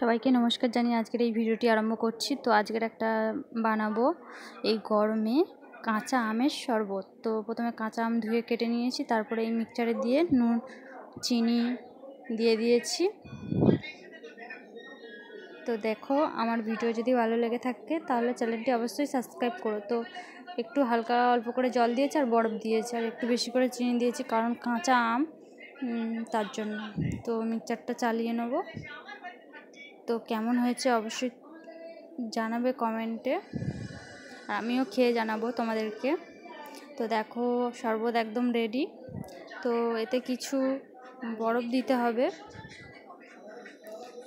সবাইকে নমস্কার জানিয়ে আজকের এই ভিডিওটি আরম্ভ করছি। তো আজকের একটা বানাবো এই গরমে কাঁচা আমের শরবত। তো প্রথমে কাঁচা আম ধুয়ে কেটে নিয়েছি, তারপরে এই মিক্সচারে দিয়ে নুন চিনি দিয়ে দিয়েছি। তো দেখো, আমার ভিডিও যদি ভালো লেগে থাকে তাহলে চ্যানেলটি অবশ্যই সাবস্ক্রাইব করো। তো একটু হালকা অল্প করে জল দিয়েছি আর বরফ দিয়েছি আর একটু বেশি করে চিনি দিয়েছি, কারণ কাঁচা আম তার জন্য। তো মিক্সচারটা চালিয়ে নেবো। তো কেমন হয়েছে অবশ্যই জানাবে কমেন্টে, আর আমিও খেয়ে জানাবো তোমাদেরকে। তো দেখো, শরবত একদম রেডি। তো এতে কিছু বরফ দিতে হবে,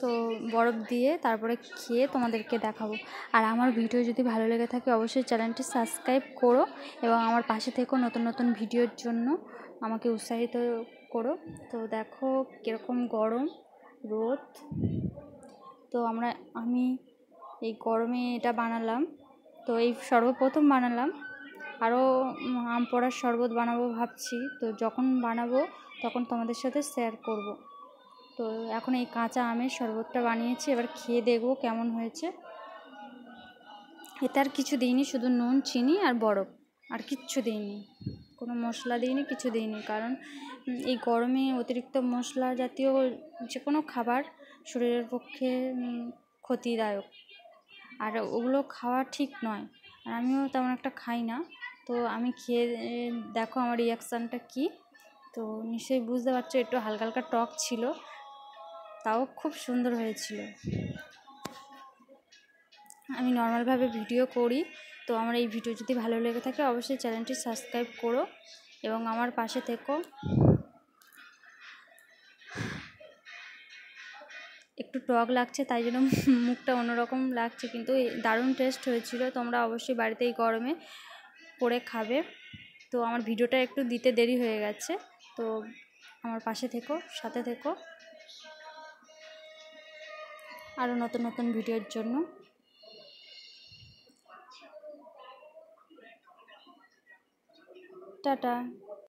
তো বরফ দিয়ে তারপরে খেয়ে তোমাদেরকে দেখাবো। আর আমার ভিডিও যদি ভালো লেগে থাকে অবশ্যই চ্যানেলটি সাবস্ক্রাইব করো এবং আমার পাশে থেকো নতুন নতুন ভিডিওর জন্য আমাকে উৎসাহিত করো। তো দেখো কীরকম গরম রোদ। তো আমি এই গরমে এটা বানালাম। তো এই সর্বপ্রথম বানালাম, আরও আম পোড়ার শরবত বানাবো ভাবছি। তো যখন বানাবো তখন তোমাদের সাথে শেয়ার করব। তো এখন এই কাঁচা আমের শরবতটা বানিয়েছি, এবার খেয়ে দেখবো কেমন হয়েছে। এতে আর কিছু দিইনি, শুধু নুন চিনি আর বরফ, আর কিচ্ছু দিইনি, কোনো মশলা দিইনি, কিছু দিইনি। কারণ এই গরমে অতিরিক্ত মশলা জাতীয় যে কোনো খাবার শরীরের পক্ষে ক্ষতিদায়ক, আর ওগুলো খাওয়া ঠিক নয়। আর আমিও তেমন একটা খাই না। তো আমি খেয়ে দেখো আমার রিয়াকশানটা কী। তো নিশ্চয়ই বুঝতে পারছো, একটু হালকা হালকা টক ছিল, তাও খুব সুন্দর হয়েছিল। আমি নর্মালভাবে ভিডিও করি। তো আমার এই ভিডিও যদি ভালো লেগে থাকে অবশ্যই চ্যানেলটি সাবস্ক্রাইব করো এবং আমার পাশে থেকো। একটু টক লাগছে তাই জন্য মুখটা অন্যরকম লাগছে, কিন্তু দারুণ টেস্ট হয়েছিল। তোমরা অবশ্যই বাড়িতে এই গরমে করে খাবে। তো আমার ভিডিওটা একটু দিতে দেরি হয়ে গেছে, তো আমার পাশে থেকো, সাথে থেকো আরও নতুন নতুন ভিডিওর জন্য। টাটা।